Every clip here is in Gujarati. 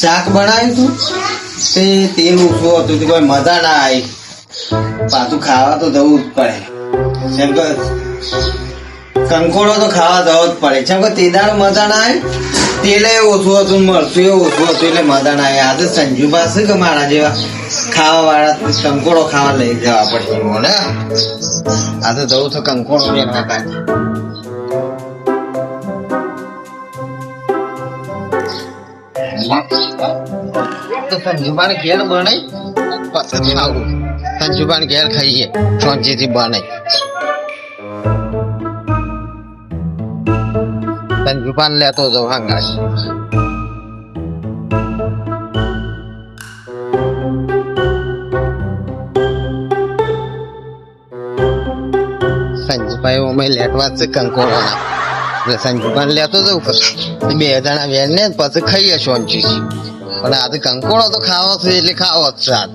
શાક બનાવ્યું હતું તે તેલ ઓછું હતું કોઈ મજા ના આવી. પાછું ખાવા તો જવું જ પડે. જેમ કે કંકોડો તો ખાવા જવો જ પડે. જેમ કે તેદાર મજા ના આવી, તેલે ઓછું હતું, મરચું એ ઓછું હતું એટલે મજા ના આવી. આજે સંજુ પાસે કે મારા જેવા ખાવા વાળા કંકોડો ખાવા લઈ જવા પડશે મને. આજે જવું તો કંકોડો લેવા કાઢે. તો સંજુબાને ઘેર બનાવી પછી ખાવું. સંજુબાને ઘેર ખાઈએ શાંતિથી બનાવી. સંજુબાન લેતો જાઉં હંગાશ. સંજુભાઈ અમે લેટવા જ છે કંકોડા. એટલે સંજુબાન લેતો જાઉં પછી 2 જણા વેર ને પછી ખાઈએ શાંતિથી. પણ આજે કંકોડો તો ખાવો છે એટલે ખાવો જ છે આજ.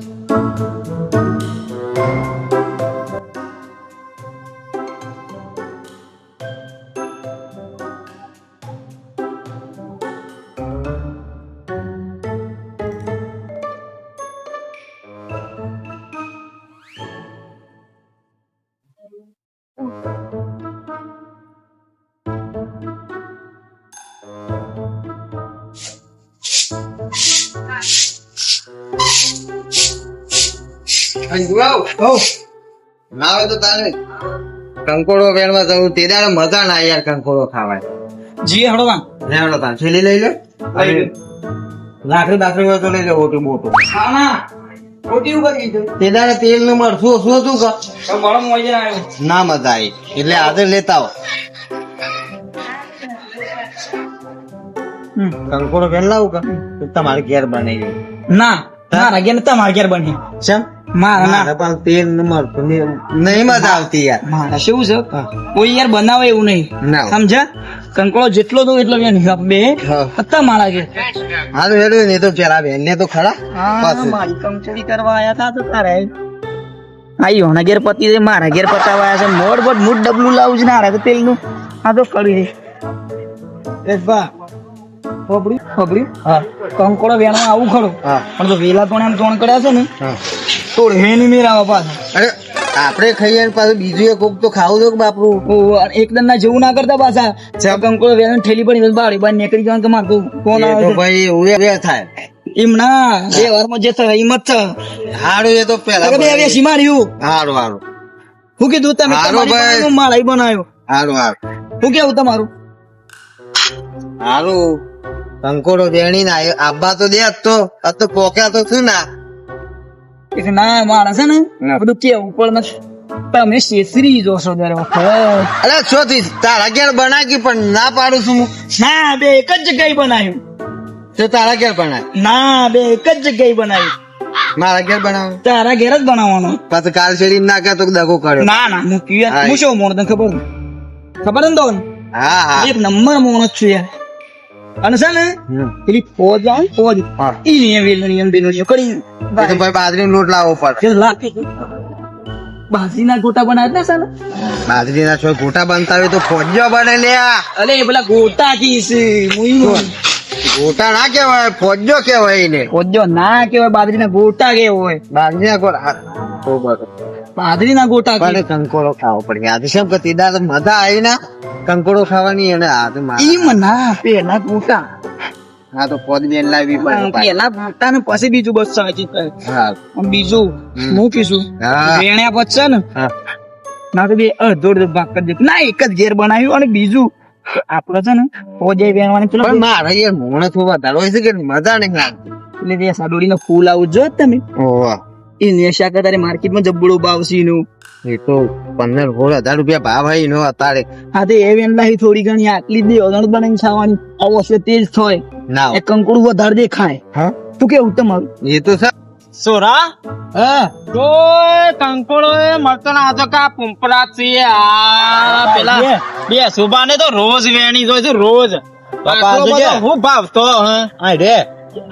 ના હોય તો તારે કંકોડો વેણવા જવું. તે દાડે મજા ના યાર કંકોડો ખાવાય. જી હળવા લેવડો તાર છેલી લઈ લે. લાકડી બાકડી તો લઈ લે. ઓટું મોટું તે દાડે તેલ નું મરચું શું હતું ના મજા આવી એટલે આજે લેતા આવો. કંકોડો વેણ લાવું કે તમારે ઘેર બનાવી ગયું? ના મારા ઘેર તમારા ઘેર બની છે મારા પણ તેલ મરચું નહીં મજા આવતી યાર. મારા શું છે કોઈ યાર બનાવે એવું નહીં ના સમજ્યા. કંકોડો જેટલો દો એટલો બે હતા મારા ઘેર. હારું હેડું ને તો પેલા બેન ને તો ખરા મારી કંચડી કરવા આયા હતા તો તારે આઈ હોના ઘેર પતિ છે મારા ઘેર પતાવા આયા છે. મોડ બોડ મૂડ ડબલું લાવું છે ને હારે તો તેલ નું આ તો કરી દે બા ખબરી હા કંકોડો વેણવા આવું ખરું પણ તો વેલા તો આમ ચોણ કર્યા છે ને તો હે ની મેરાવા પાછા. અરે આપણે ખાઈએ ને પાછું બીજું એક કોક તો ખાવું દો બાપરું. એકદમ ના જેવું ના કરતા પાછા. કંકોડો વેણ ઠેલી પડી બાળી બાર નીકળી જવાનું તમારે તો કોણ આવે ભાઈ એવું થાય એમ ના 2 વારમાં જે થાય હિંમત છે. હારું એ તો પેલા 2 વેસી માર્યું. હારું હારું હું કીધું તમે માળાઈ બનાવ્યો. હારું હારું શું કેવું તમારું? હારું કંકોડો વેણી ના આબા તો દે તો પોક્યા તો શું ના ના માણસ છે ને બધું કેવું પણ તમે શેસરી જોશો દર વખત. અરે શું થી તારા ઘેર બનાવી પણ ના પાડું છું ના 2 એક જ જગ્યાએ બનાવ્યું. તો તારા ઘેર બનાય ના 2 એક જ જગ્યાએ બનાવ્યું. મારા ઘેર બનાવ તારા ઘેર જ બનાવવાનો. પાછું કાલ શેરી ના કે તો દગો કર્યો. ના ના હું શું મોણ તને ખબર ને તો હા હા એક નંબર મોણ છું યાર. અને છે ને પેલી ફોજ આવે ફોજ ઈ વેલણીયમ બેલણીઓ કરી ભાઈ બાજરી લોટ લાવવો પડે. બાજરીના ગોટા બનાવે ને સાલા બાજરીના છો ગોટા બનતા હોય તો ફોજ્યો બને લ્યા. અરે પેલા ગોટા કી છે ગોટા ના કેવાય ફોજ્યો કેવાય એને. ફોજ્યો ના કેવાય બાજરીના ગોટા કેવાય. બાજરીના ગોટા બાજરીના ગોટા પણ કંકોડો ખાવો પડે. આજે કેમ કે તીડા મજા આવી ના કંકોડો ખાવાની એને આજે ઈમ ના પેલા ગોટા હા તો ફોજ બેન લાવવી પડે. પેલા ગોટા ને પછી બીજું બસ સાચી હા બીજું હું કીધું વેણ્યા પછી ને ના તો 2 અડધો ભાગ કરી દે. ના એક જ ઘેર બનાવ્યું અને બીજું આપડે છે ને ફોજે વેણવાની પેલો મારા યાર મોણે થોડું વધારે હોય છે કે મજા નહીં લાગતી. એટલે રેસા દોડીનો ફૂલ આવું જો તમે એ નેશા કરતા માર્કેટમાં જબડો ભાવ છે એનું. એ તો 15-16 હજાર રૂપિયા ભાવ હોય નો અત્યારે. હા તો એ વેણલાહી થોડી ઘણી આટલી જ અગણ બનાવીને ખાવાની અવશ્ય તેજ થાય ના એ કંકુડું વધારે દેખાય. હા તું કેવું તમારું? એ તો સર સોરા તો કંકોડો મળતો ના તો કા પુંપરા છે આ પેલા 2 સુબાને તો રોજ વેણી જોઈ છે રોજ. હું ભાવતો આ રે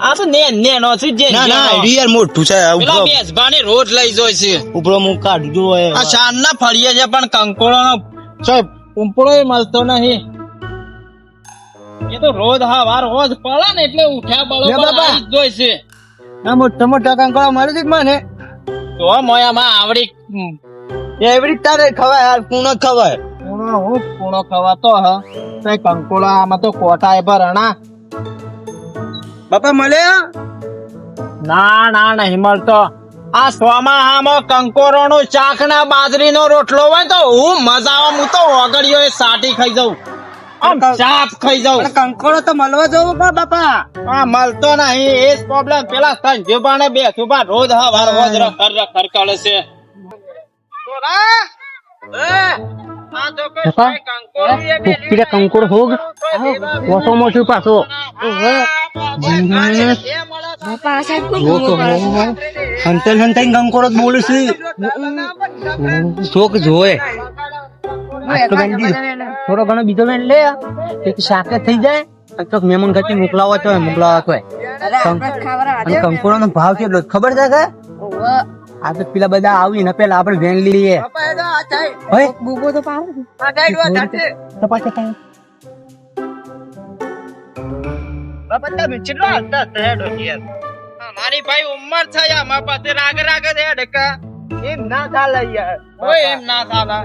આ તો ને નો છે જે રિયલ મોટું છે. પેલા બેસબાને રોજ લઈ જોઈ છે ઉપરો મું કાઢી દો. આ શાન ના ફળીએ છે પણ કંકોડો નો પુંપરો મળતો નહીં. એ તો રોજ હવાર રોજ પડે ને એટલે ઉઠ્યા લે બળો બાપા. આવી જ જોઈ છે. ના મોટા મોટા કંકોડા મળે છે કે મને તો મોયામાં આવડી એવડી તારે ખવાય યાર કુણો ખવાય પૂણો ખવાતો હ તે કંકોડા આમાં તો કોટા એ ભરણા. બાપા મળે ના ના નહીં મળતો. આ ચોમાહામાં કંકોરોનો ચાક ના બાજરીનો રોટલો હોય તો હું મજા આવે. હું તો ઓગળીઓ એ સાટી ખાઈ જાઉં, આમ ચાપ ખાઈ જાઉં. કંકોડો તો મળવા જવું પણ બાપા હા મળતો નહીં એ જ પ્રોબ્લેમ. પેલા સંજુબા ને બેસુબા રોજ હવાર રોજ રખર રખર કરે છે. કંકોડ હોગ ઓછો મોટું પાછો હંતલ હંતાઈ કંકોડો જ બોલે છે શોક જોવે થોડો ઘણો બીજો બેન લે એક શાકે થઈ જાય તો મહેમાન ગતિ મોકલાવો તો કંકોડો નો ભાવ કેટલો ખબર છે કે આ તો પેલા બધા આવી ને પેલા આપડે વેન લઈએ મારી ભાઈ ઉંમર છે યાર, મારા પાસે રાગ રાગ છે ડકા. એમ ના ચાલે યાર ઓય એમ ના ચાલે.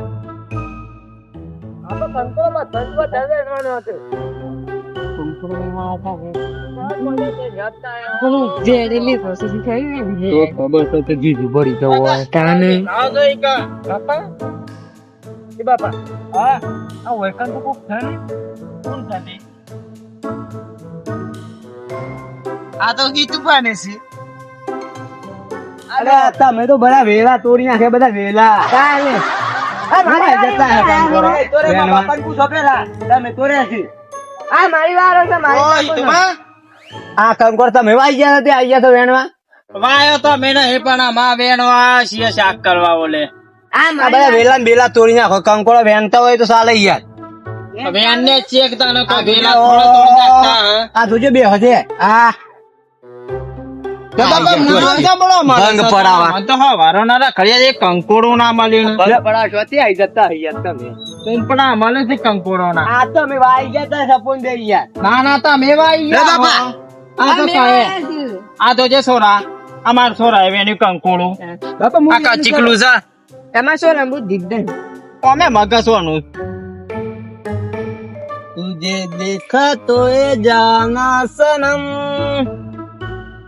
આવો તો એક બાપા હા આ વેકન તો કોક છે ને કોણ છે આ તો ગીતું પાને છે. અરે તમે તો બધા વેલા તોડી નાખે બધા વેલા કાલે જતા હે કામ કરો તોરે બાપા પૂછો પેલા તમે તોરે છે આ મારી વારો છે ઓય તુમા આ કામ કર તમે વાઈ ગયા નથી આઈ ગયા તો વેણવા વાયો તો મેં નહીં પણ આમાં વેણવા છીએ શાક કરવા બોલે. આ બધા વેલા ને બેલા તોડી નાખો કંકોડો વેણતા હોય તો ચાલે યાર વેણ ને ચેક તાનો કો વેલા થોડો તોડી નાખતા હ. આ જોજો બે હજે આ ભંગ પડાવા. મને તો હવારો ના રાખડ્યા એક કંકોડો ના મળ્યું. પડા ચોથી આઈ જતા યાર તમે કુંપણા મળે છે કંકોડો ના. આ તો અમે વાઈ ગયા તા સપોન દે યાર ના ના તમે વાઈ ગયા. આ તો કાય આ તો જે સોરા અમાર સોરા એવેન્યુ કંકોડું બાપા આ કા ચીકલું છે. એમાં શું રંબુ દીકદન અમે મગસવાનું तुझे देखा तो ये जाना सनम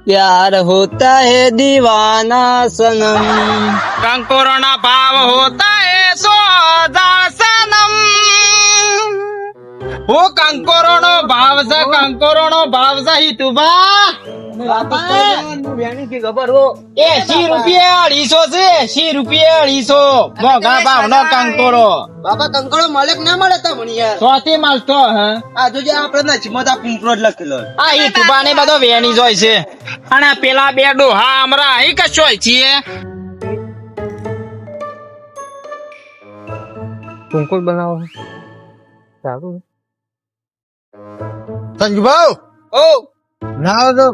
प्यार होता है दीवाना सनम કંકોરો ના ભાવ હોતા હે 100,000 સનમ. ઓ કંકોરો નો ભાવ છે, કંકોરો નો ભાવ છે હિતુભા. ખબર હો 80 રૂપિયા 250 છે. 80 રૂપિયા 250 મોંઘા ભાવ નો કંકોરો. બાપા કંકડો મળે કે ના મળે તમને યાર ચોથી મળતો હે. આ જોજે આપણે નજીકમાં આ કુંકરો જ લખેલો આ હિતુભા ને બધો વેણી જોય છે. અને પેલા બે ડોહા હમણાં અહીં કશો છીએ. કુંકુર બનાવો સારું સંજુભાઉ ઓ ના તો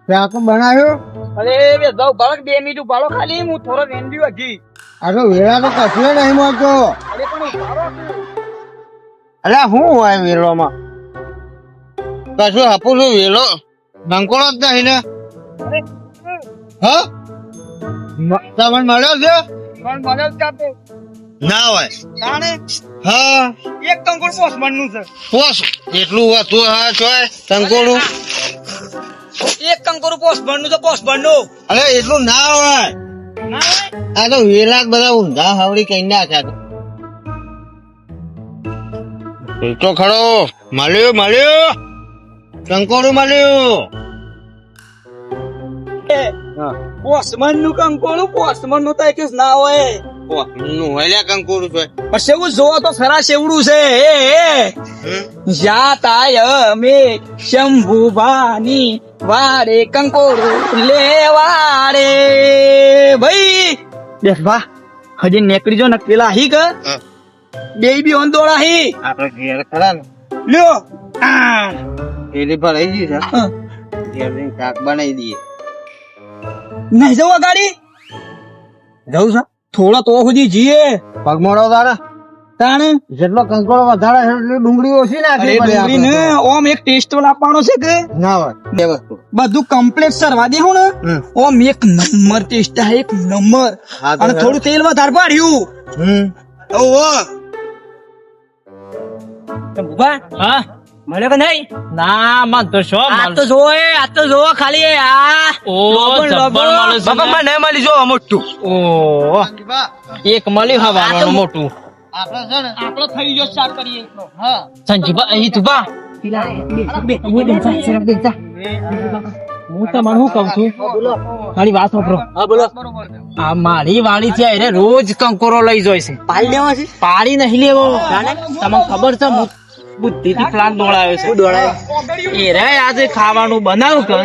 શાક બનાવ્યો. અરે બે જાવ બાળક 2 મિનિટ ઉભારો ખાલી હું થોડો વેંડ્યો હજી આ તો વેળા તો કશું નહીં મળતો. અરે પણ ઉભારો અલ્યા શું હોય વેલોમાં કશું આપું છું વેલો કંકોડો જ નહીં ને હા તમને મળ્યો છે પણ મને જ કાપે ના હોય તાણે હા એક કંકોડ પોસમન નું છે પોસ એટલું હતું હા ચોય કંકોડું એક કંકોડ પોસમન નું તો પોસમન નું અરે એટલું ના હોય આ તો વેલા બધા ઊંધા હાવડી કઈ નાખ્યા તો ખરો મળ્યું કંકોડું મળ્યું. પોસમન નું કંકોડ પોસમન નું તો એક જ ના હોય નું હેલ્યા કંકોડું છે પણ સેવું જોવો તો ખરા સેવડું છે જાતા અમે શંભુભાની વારે કંકોડું લેવા રે ભાઈ દેખ બા હજી નેકડી જો નકેલા હી કે બે બી ઓંદોળા હી આપડે ઘેર ખરા ને લ્યો પેલી પર આવી ગઈ છે ઘેર જઈને શાક બનાવી દઈએ. નહીં જવા ગાડી જવું છે થોડા તો સુધી જીએ પગ મોડો તારા તાણે જેટલો કંકોડો વધારે છે એટલી ડુંગળી ઓછી અરે નાખવી પડે ડુંગળી ને આપણે. ઓમ એક ટેસ્ટ આપવાનો છે કે ના હોય બે વસ્તુ બધું કમ્પ્લીટ સરવા દેવું ને ઓમ એક નંબર ટેસ્ટ એક નંબર હા તો અને થોડું તેલ વધારે પાડ્યું ઓહો હા મળે કે નહીં ના મન તો શો આ તો જોવો આ તો જોવો ખાલી આ ઓ લોબન, જબ્બર લોબન. મળે છે બાપા ને? મને મળી જો મોટું ઓ એક મળ્યું હવાનું મોટું આપણે છે ને આપણો થઈ ગયો સ્ટાર્ટ કરીએ સંજીબા અહીં તું બા હું તમને શું કઉ છું મારી વાત સાંભળો હા બોલો આ મારી વાડી થી આઈને રોજ કંકોરો લઈ જાય છે પાડી લેવા છે પાડી નહીં લેવો તમને ખબર છે બુદ્ધિ થી પ્લાન દોડાયો છે દોડાય એ રે આજે ખાવાનું બનાવ કે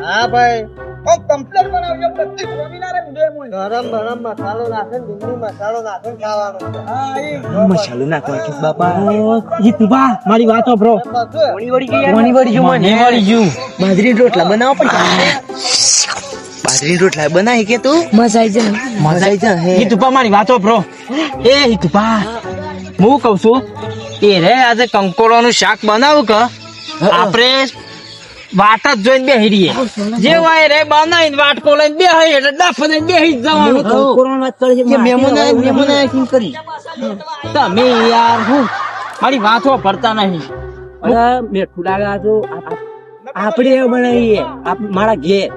હા ભાઈ ઓ કમ્પ્લીટ બનાવજો બધી કોમીના રે વિડિયો મોય ગરમ ગરમ મસાલો નાખે ને ડુંગળી મસાલો નાખે ને ખાવાનું છે. હા એ મસાલો નાખવા છે બાપા ઈ તું બા મારી વાત સાંભળો વણી વળી ગઈ વણી વળી ગયું મને વળી ગયું બાજરી રોટલા બનાવો પણ બાજરી રોટલા બનાવી કે તું મજા આવી જાય ઈ તું બા મારી વાત સાંભળો એ ઈ તું બા હું કઉ છું એ રે આજે કંકોડો નું શાક બનાવું કે આપણે વાટ જ જોઈને બેહી રહીએ જે હોય રે બનાવીને વાટકો લઈને બેહી એટલે ડફ દઈને બેહી જ જવાનું કે મહેમાન કેમ કરી તમે યાર હું મારી વાતો ભરતા નહીં મેઠું લાગા તો આપણે બનાવીએ મારા ઘેર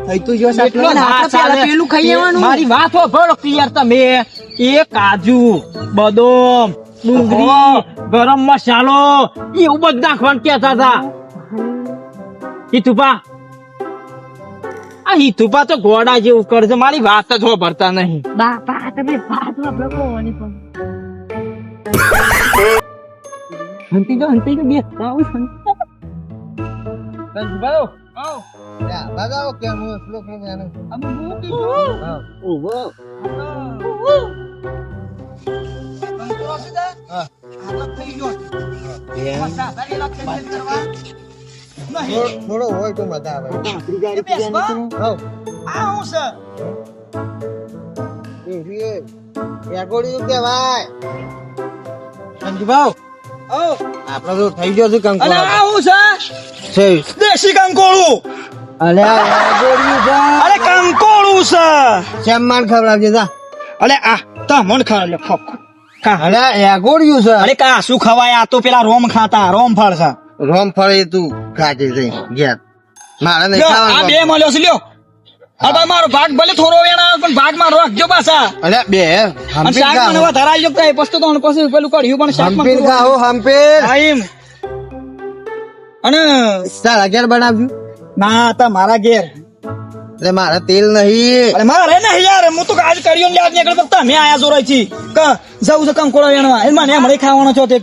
થઈ તો જો એટલો જ હા ચાલે. પેલું ખાઈ લેવાનું મારી વાતો ભરો કે યાર તમે એ કાજુ બદામ ડુંગળી ગરમ મસાલો એવું બધું નાખવાનું કહેતા હતા હિતુપા આ હિતુપા તો ઘોડા જેવું કરશે મારી વાત જ ભરતા નહીં બાપા તમે વાત વાપરવાની પણ હંતી જો બે આવું બતાવો કે હું શ્લોક ને જાણું. હા. થોડો હોય તો મજા આવે. હા. એ એગોડિયું કહેવાય. સંજીભાવ આપણે તો થઈ ગયો છે અને કંકોડો. આવું છે દેશી કંકોળું અલે આ એગોડિયું છે. અરે કંકોળું છે શેમ્માન ખવડાવજે જા. અરે આ તમણ ખાલે ખોખ ખા અલે એગોડિયું છે. અરે કા શું ખવાય આ તો પેલા રોમ ખાતા રોમ ફળ છે રોમફળ એ તું ખાજે જઈ ઘેર. મારે નહીં લ્યો, આ ખાવાનું. બે મળ્યો છે લ્યો હા ભાઈ મારો ભાગ ભલે થોડો વેણા પણ ભાગ માં રાખજો પાછા અલે બે અને હંપીર શાક ખાઓ. મને વધારે આવજો કઈ પછી તો પછી પેલું કર્યું પણ શાક હંપીર ખાઓ હંપીર. હા એમ અને તારા ઘેર બનાવજો. ના તા મારા ઘેર એટલે મારે તેલ નહીં. અરે મારે ને યાર હું તો આજ કર્યો ને આજ નીકળ પડતા મેં આયા જોરાઈ થી જવું છે કંકોળો વેણવા એ મને હમણાં ખાવાનો છો તે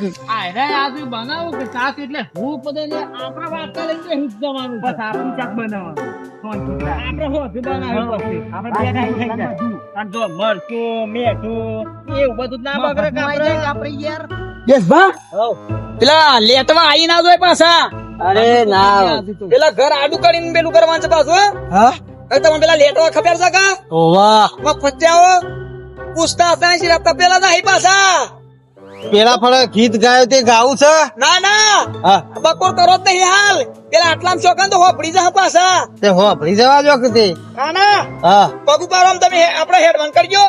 આજે બનાવું કે શાક એટલે હું બધાને આપણા વાત લઈને બેસી જ જવાનું બસ આપણું શાક બનાવવાનું આપણે હોતું બનાવ્યું પછી આપણે બે ટાઈમ ખાઈ જાય અને જો મરચું મીઠું એવું બધું ના બગડે કે આપણે યાર યસ બા પેલા લેટમાં આઈ ના જોય પાછા અરે ના. પેલા ઘર આડું કરીને પેલું કરવાનું છે પાછું હા તમે પેલા લેટવા ખબર છે કા ઓવા ફચ્યાઓ પૂછતા હતા ને શિરાપતા પેલા ના પાછા પેલા ફળે ગીત ગાયો તે ગાવું છે. ના ના હા બકોર કરો જ નહીં હાલ પેલા આટલામ ચોકન તો હોપડી જા પાછા તે હો ભરી જવા જો કે તે. ના ના હા પગ ઉપાડો આમ તમે આપણે હેડ બંધ કરજો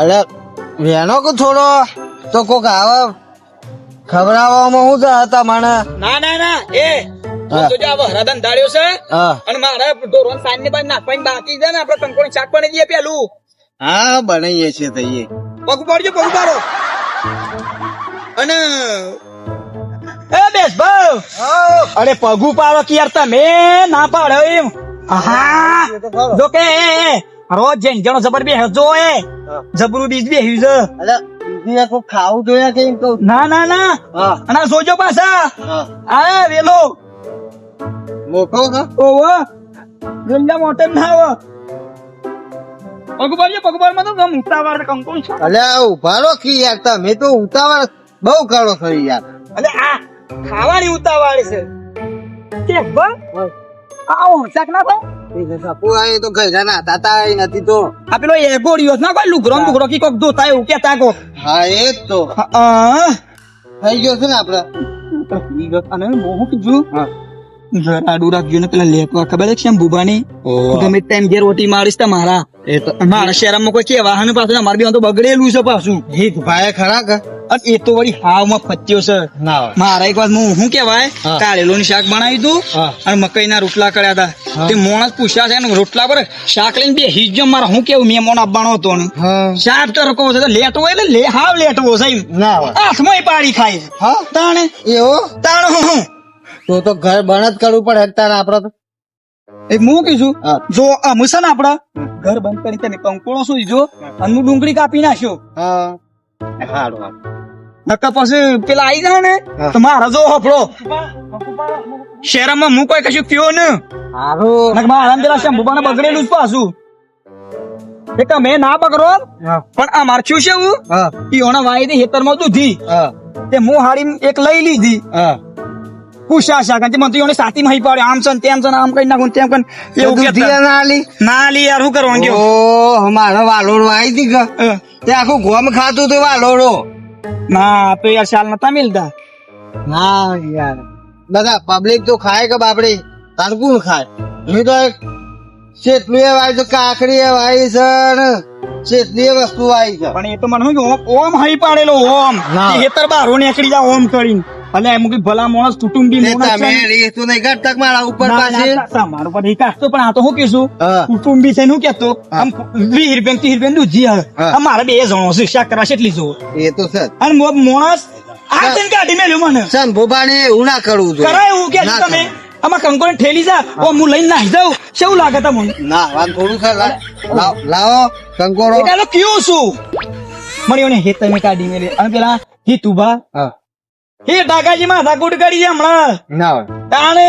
અલે વેનો કે થોડો તો કોક આવે ખવડાવવામાં હું જા હતા માણે. ના ના ના એ હા. તો જો આ હરાદન દાડ્યો છે હા અને મારા ઢોરોન સાંજ ને બાદ નાખવાની બાકી છે ને આપણે કંકોડી શાક બની દઈએ પેલું હા બનાવીએ છીએ તઈએ. પગ ઉપાડજો પગ ઉપાડો અને એ બેસ ભાવ અરે પગ ઉપાડો કે યાર તમે ના પાડો એમ હા જો કે રોજ જઈને જણો જબર બે જો એ જબરું બીજ બે છે અલે બીજી કોક ખાવું જોઈએ કે એમ કહું. ના ના ના હા અને આ જોજો પાછા હા આ વેલો મોટો છે. ઓવો ગંડા મોટે ના આવો પગુબાર માં તો ગમ ઉતાવળ કંકોળ છે અલે આ ઉભા રહો કે યાર તમે તો ઉતાવળ બહુ કરો છો યાર. અલે આ ખાવાની ઉતાવળ છે કે બા આવો શાક ના થાય સપુ આય તો ઘરે ના તાતા નથી તો આ પેલો એગોડિયો ના કોઈ લુગરો ને લુગરો કી કોક ધોતા એવું કેતા કોક હા એ જ તો હા થઈ ગયો છે ને આપડે અને હું કીધું જરા આડું રાખજો ને પેલા લેટવા ખબર છે શંભુભાની ગમે ટાઈમ ઘેર ઓટી મારીશ તમારા એ તો મારા શહેરમાં કોઈ કે વાહન પાછું અમારે બી તો બગડેલું છે પાછું હિત ભાઈ ખરા કે અને એ તો વળી હાવમાં ફત્યો છે ના હોય મારા એક વાર હું કેવાય હા. કારેલો ની શાક બનાવી દઉં હા. અને મકઈ ના રોટલા કર્યા હતા હા. તે મોણસ પૂછ્યા છે ને રોટલા પર શાક લઈને બે હિજ્જો મારા હું કેવું મહેમાન આપવાનો હતો ને હા શાક તો રકો છે તો લેટવો એટલે હાવ લેટવો છે એમ. ના હોય હાથમાં પાડી ખાય હા તાણે એવો તાણ હું તો ઘર બન જ કરવું પડે હેકતા આપડે તો એક હું કીધું હા. જો અમે છે ને આપડા ઘર બંધ કરી તને કંકોળો શું જો અને હું ડુંગળી કાપી નાખ્યો હા હારું નકર પછી પેલા આઈ જાય ને હા. તો મારા જો હફળો શહેરમાં હું કોઈ કશું પીવો ને હારું નકર મારા ને પેલા શંભુબાને બગડેલું જ પાછું એ તમે ના બગડો પણ આ મારખ્યું છે હું હા ઈઓના વાયદે હેતરમાં દૂધી હા તે હું હારી એક લઈ લીધી હા પૂછા શાક અને મને તો ઈઓને સાથી માં પાડ્યો આમ છે ને તેમ છે ને આમ કઈ નાખું ને તેમ કઈ એવું દૂધિયા કહેતા. ના આલી ના લી યાર શું કરવાનું કયો? ઓ મારા વાલોડો આવી હતી કે તે આખું ગોમ ખાતું તો વાલોડો ના તો યાર શાલ નતા મિલતા ના યાર બધા પબ્લિક તો ખાય કે બાપડી તાર કોણ ખાય હું તો એક ચેટલું એ વાય તો કાકડી એ વાય છે ને ચેટલી એ વસ્તુ વાય છે પણ એ તો મને શું કે ઓમ હઈ પાડેલો ઓમ ના. કે હેતર બારો નીકળી જા ઓમ કરીને અને એમ કે ભલા માણસ કુટુંબી તે માણસ તમે છે. રીતું નહીં કરતા કે મારા ઉપર ના, પાછી ના, તમારું પર હિકાસ તો પણ આ તો હું કીધું હા. કુટુંબી છે નું કેતો આમ 20 રૂપિયા 30 રૂપિયા દૂધી આવે હા. અમારે બે જણો છે શાક કરવા એટલી જો એ તો છે અને માણસ આ તેન કાઢી મેલ્યું મને શંભુબાને એવું ના કરવું જોઈએ કરાય એવું કે ના તમે કરાય. આમાં કંકોડે ઠેલી જા ઓ હું લઈને નાહી જાઉં કેવું લાગે તમને ના વાત થોડું છે લાવો કંકોડો એ કાલો કયું છું મને એને હેતર મેં કાઢી મેલે અને પેલા હિતુભા હા હે ડાકાજી માં ધાકુટ કરી છે હમણાં ના હોય તાણે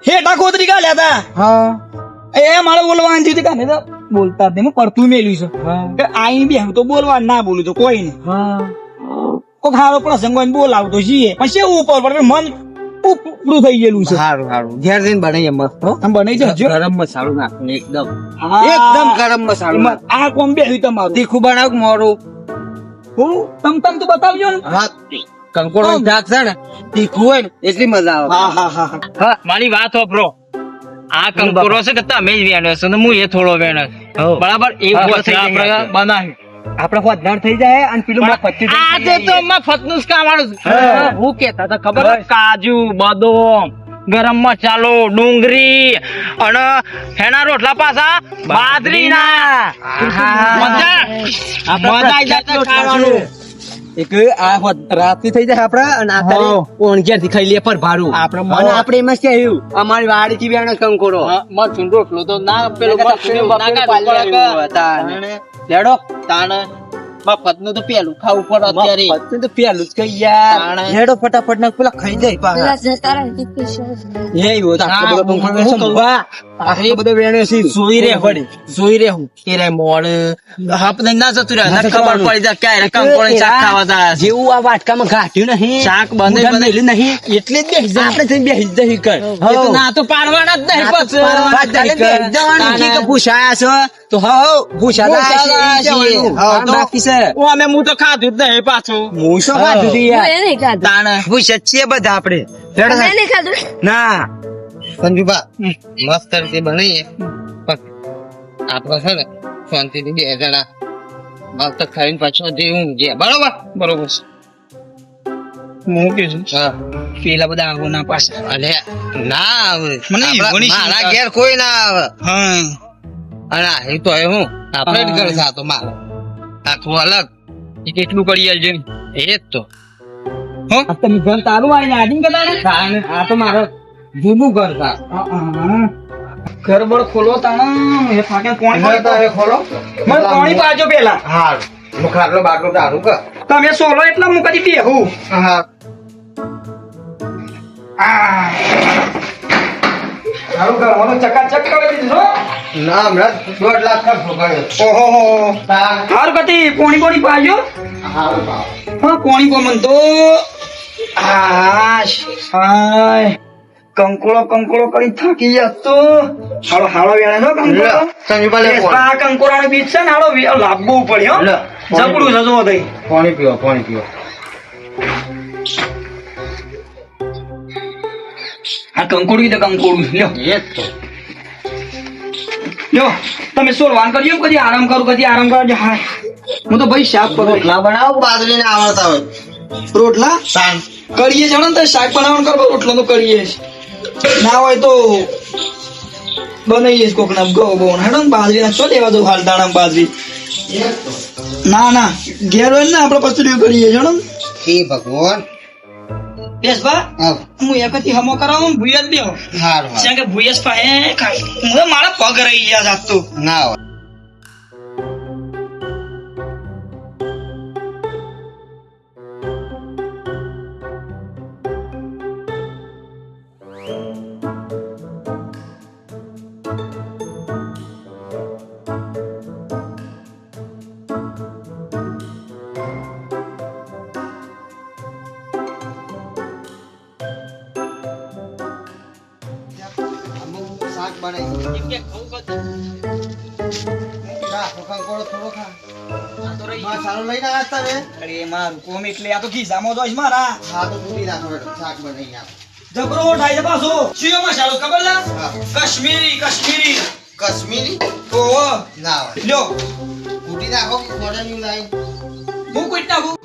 હે ડાકોતરી કાઢ્યા હતા હા એ મારે બોલવાનું થયું કાને તો બોલતા જ નહીં હું પડતું મેલ્યું છે કે આઈ બે તો બોલવા ના બોલું તો કોઈ નહીં કોઈ ખારો પ્રસંગ હોય ને બોલાવતો છીએ પણ શેવું ઉપર પડે મન ઉપરું થઈ ગયેલું છે સારું સારું ઘેર જઈને બનાવીએ મસ્ત હો. આમ બનાવી જજો ગરમ મસાલો નાખીને એકદમ હા. એકદમ ગરમ મસાલો એમાં આ કોમ બેહ્યું તમારું તીખું બનાવ કે મોરું હું તમ તો બતાવજો ને હા કંકોડો શાક છે ને તીખું હોય ને એટલી મજા આવે હા હા હા મારી વાત હોભરો આ કંકોરો છે કે તમે જ વેણ્યો છે ને હું એ થોડો વેણ્યો છું. બરાબર એ હા, વસ્તુ થઈ જાય. આપણે બનાવ્યું આપડે હોદનાર થઈ જાય અને પેલું મફતી આજે તો મફતનું જ કામવાનું છે. હું કેતા હતા ખબર છે? કાજુ બદામ ગરમ મસાલો ડુંગળી અને હેના રોટલા પાછા બાજરીના મજા આવી જાય ખાવાનું. એક આ રાતની થઈ જાય આપડે અને આ તારે ઓણગેર થી ખાઈ લે પર ભારું અને આપણે એમાં શું આવ્યું અમારી વાડી થી બેનો કંકોડો મરચું રોટલો તો ના પેલું મરચું એવું ના કાઢવું પડે કે. લેડો તાણે મફતનું તો પેલું ખાવું પડે અત્યારે તો પેલું જ કઈ યાર તાણે. લેડો ફટાફટ ના પેલા ખાઈ જાય પાછા. પેલા જતા રહે કે પૈસા એ એવો તો આટલો બધો હા, કંકોડો હું છે. કહું. વાહ, આટલો બધો વેણ્યો છે જોઈ રહેવું એ રે મોડ આપણે ના જતું રહે ના ખબર જવાનું. પડી જાય ક્યારે કંકોડો શાક ખાવા જાય છે. જેવું આ વાટકામાં ઘાટ્યું નહીં શાક બંધ મુઠા મેલ્યું નહીં એટલે જ બેસી જાય. આપણે થઈને બેસી જઈ કર એ તો ના તો પાડવાના જ નહીં પછી. વાત ચાલે બેસી જવાનું. કી કે ભૂસાયા છો તો હા ભૂસાયા છીએ. હા, આમ તો- બાકી છે ઓ, અમે હું તો ખાધું જ નહીં પાછું હું શું ખાધું હતું યાર મેં નહીં ખાધું તાણે ભૂસા છીએ બધા આપણે મેં નહીં ખાધું ના સંજુબા મસ્ત રીતે બનાવીએ પણ આપણે છે ને શાંતિથી બે જણા મસ્ત ખાઈને પાછો જેવું ઊંઘીએ. બરોબર બરોબર છે હું કીધું હા પેલા બધા આવો ના પાસે અને ના આવે મને આપણા- એવોની મારા ચિંતા. ઘેર કોઈ ના આવે હા અને આ એ તો એ હું આપણે જ ઘર સાતો મારે આખું અલગ એ કેટલું કરી આલજે ને. એ જ તો આ તમે ઘર તારું આવીને આડીને કદાચ ને? આ તો મારો જૂનું ઘર था ઘર બળ ખોલો તાણા એ ફાકે કોણી ખોલો મને કોણી પાજો પેલા હા મુખાટલો બાટલો તારું કે તમે સોલો એટલે હું કદી બેહું હા સારું ઘર મને ચકાચક કરી દીધું હો. ના હમણાં 1.5 લાખ ખર્ચો કર્યો ઓહો તાર હારું કતી કોણી કોણી પાજો હારું ભાવ હા કોણી કો મન તો હાશ હાય કંકોળો કરી થાકી ગયા તો હાળો વેળા નો કંકોળો સંજુબા લે આ કંકોળાનો બીજ છે ને હાળો લાવવું પડે હો લે. જબડું છે જો તઈ પાણી પીવો આ કંકોડું લ્યો એ જ તો લ્યો તમે સોલવાન કરજો કદી આરામ કરજો હા હું તો ભાઈ શાક પકડું રોટલા બનાવો બાજરીને આવડતા હોય રોટલા તાન કરીએ જાણો ને તો શાક બનાવવાનું કરો રોટલો તો કરીએ જ. ના હોય તો બનાવીએ જ કોક ના ઘઉં હેડો ને બાજરી ના છો લેવા દો હાલ દાણા બાજરી ના ઘેર હોય ને આપણે પચડીઓ કરીએ જાણો ને હે ભગવાન બેસભા આવ હું એકથી હમો કરાવું ભૂયસ બે હારું જ્યાં કે ભૂયસ પાસે હું મારા પગ રહી ગયા જાત તો ના હોય શાક બનાવી કંકોડો થોડો ખા સારું લઈને આવ્યા તમે અરે મારું કોમ એટલે આ તો ખિસ્સામાં જોઈશ મારા હા તો પૂરી નાખો બેટા શાક બનાવી નાખો જબરો ઉઠાઈ છે પાછો શિયો મસાલો ખબર લા હા. કાશ્મીરી કાશ્મીરી ઓહો ના હોય લ્યો કૂટી નાખો કે ફોડન લાઈન હું કોઈ નાખું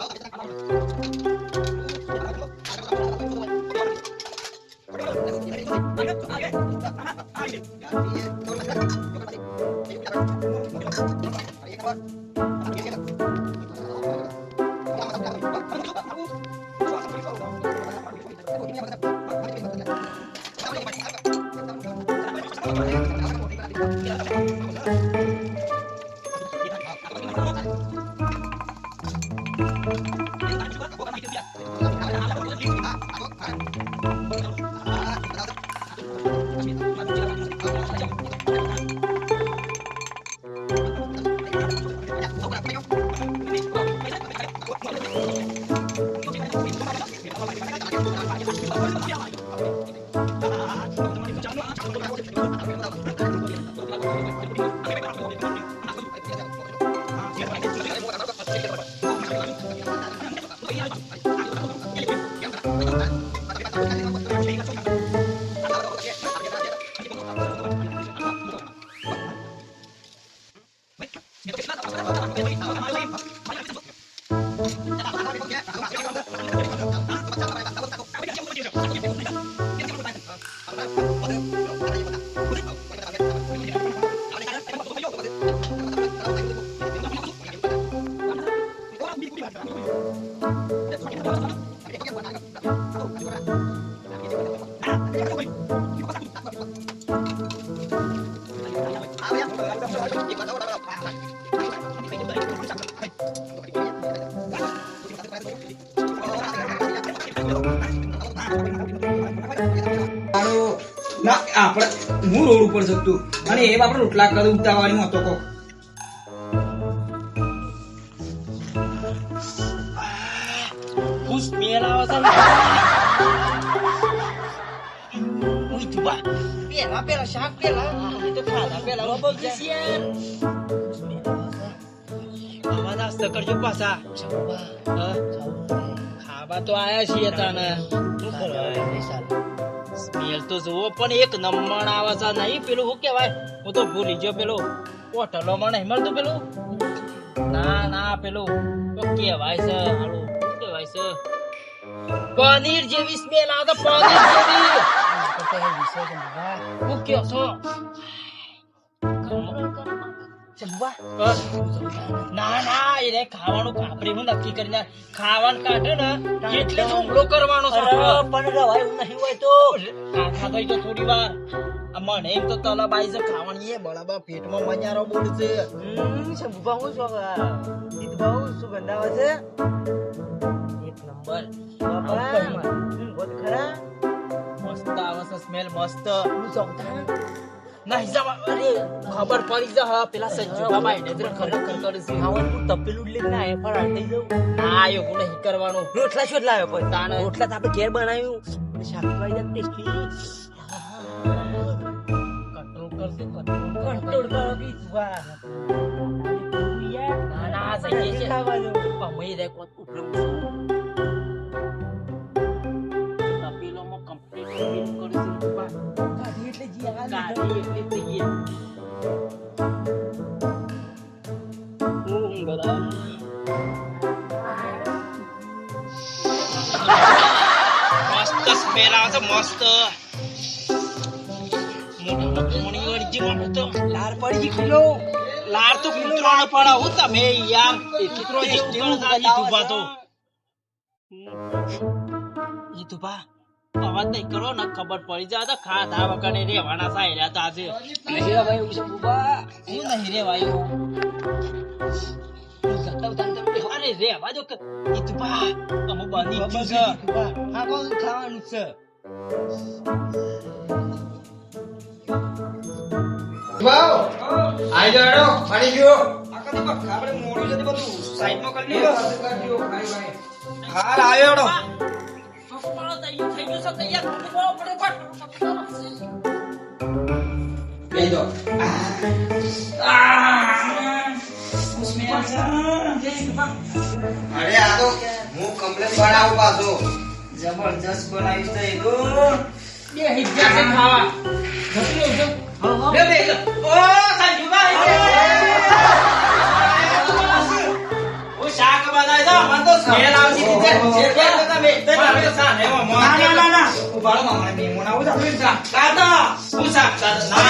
ના આપણે હું રોડ ઉપર જતું અને એ આપણે રોટલા કરી ઉતારવાની હતો કોક સ્મેલ આવે છે ઉઈ તુબા પેલા શાક પેલા એ તો ખાધા પેલા બાબો જીસીયર આવા નાસ્તા કરજો પાછા ખાવા તો આયા છીએ તાને સ્મેલ તો જુઓ પણ એક નંબર આવે છે નહીં પેલું શું કહેવાય હું તો ભૂલી ગયો પેલું હોટલોમાં નહીં મળતું પેલું ના પેલું તો કહેવાય છે હાલું શું કહેવાય છે પનીર જેવી સ્મેલ આવે તો પનીર જેવી હું કયો છો ના એને ખાવાનું કાપડી હું નક્કી કરીને ખાવાનું કાઢે ને એટલે જ હુમલો કરવાનો છે પણ રવાય એવું નહીં હોય તો ખાખા થઈ તો થોડી વાર મને એમ તો તલબ આવી છે ખાવાની એ બરાબર પેટમાં મજારો બોલશે શંભુભા હું છો દીદભાઉ સુગંધ આવે છે એક નંબર ખરા મસ્ત આવે છે સ્મેલ મસ્ત ના હિસાબ અરે ખબર પડી છે હા પેલા સંજુબા ભાઈ ને ખરેખર કરે છે ખાવાનું તપેલું લઈને ના એ ફરાળ થઈ જવું ના એવું નહીં કરવાનું રોટલા શું લાવ્યો પણ તાને રોટલા તો આપણે ઘેર બનાવ્યું મસ્ત સ્મેલ આવે છે મસ્ત લાર પડી કિલો લાર તો કિલો ન પડે હું તમે યાર કિલો તો ઈ તુબા અવાજ નહીં કરો ને ખબર પડી જાય તો ખાધા વગર રેવાના સાયરા તા છે હું નહીં રેવાયો અરે રેવા જો ઈ તુબા અમુ બની ગયું છે આ કોણ ખાવાનું છે વાવ આઈ જાડો પાણી પીઓ આપણે મોડું છે બધું સાઈડમાં કરી લ્યો હાલ આવ્યો ડો લઈ દો અરે આ તો હું કમ્પ્લેટ બનાવું પાછો જબરજસ્ત બનાવ્યું છે એ તો બે હિજ્જા છે ખાવા ઓ શાક બનાવી દો મન તો સ્મેલ આવતી હતી તમે ના ઉભારો મામા મેમણ આવું આપણે શાક કાતા હું શાક કાતા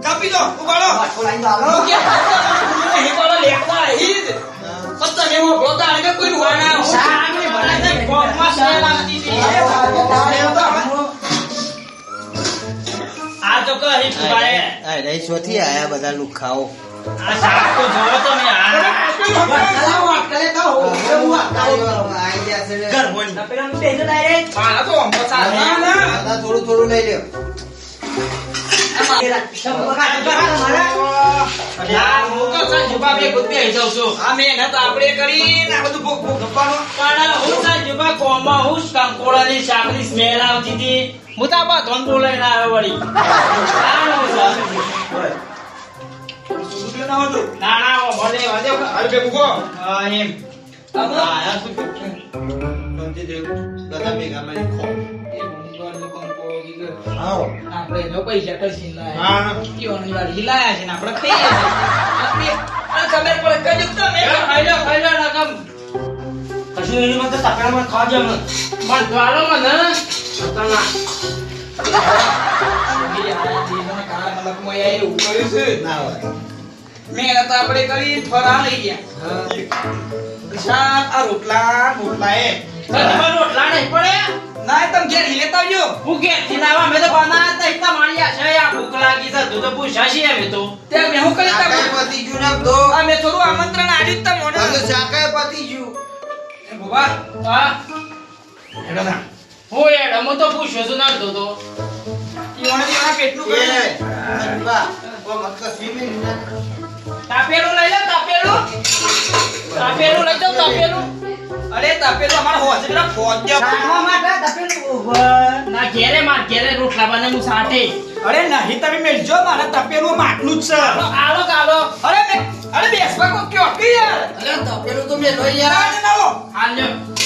કાપી દો ઉભારો પાછો લાઈન તો આવો એ બોલો લેખતા હિજ પત્તા મેમો બોતા આગે કોઈ વાના શાક ને બનાવી કોમમાં સ્મેલ આવતી હતી આ તો કહી ભાઈ આ રહી સોથી આયા બધા લુખાઓ આ શાક તો જોવો તો મે આ કરે તો આઈ ગયા છે ગરબોની પેલા બેજો ડાયરેક્ટ મારા તો અંબો ચાલે આ થોડું થોડું લઈ લ્યો બધા ભેગા મળી ખો આવો આપણે જો પૈસા કરશી હા કેવાની વાળી લાયા છે ને આપણે ખાઈએ આપણે ખબર પડે કઈ તો મે ખાઈ લો રકમ કશું એની માં તો તપેલામાં ખા જાવ પણ દ્વારો માં ને સતના ના હોય મેં તો આપણે કરી ફરા લઈ ગયા આ રોટલા એ રોટલા નહીં પડે ના તમે ઘેર લેતા આવજો ભૂખે થી લાવા મેં તો બનાયા તા ઇતના માળિયા છે આ ભૂખ લાગી છે તું તો પૂછા છીએ અમે તો તે મેં હું કરી તા પતિ ગયું ને તો આ મેં થોડું આમંત્રણ આલ્યું તા મોને આ તો શાકાય પતિ ગયું બાબા હા એડો ના હું એડ હું તો પૂછ્યો છું ના તો ઈવાના પેટનું એ કરે બા ઓ મત સ્વિમિંગ તાપેલું લઈ લો તાપેલું લઈ જાવ તાપેલું અરે તપેલું અમાર હોજે પેલા ફોજ્યો શાકમાં માટે તપેલું ના ઘેરે રોટલા બને હું સાઠે અરે નહીં તમે મેલજો મારા તપેલું માટલું જ છે આલો અરે બેસવા કો કયો કે યાર અરે તપેલું તો મેં લઈ યાર ના ના હાલ્યો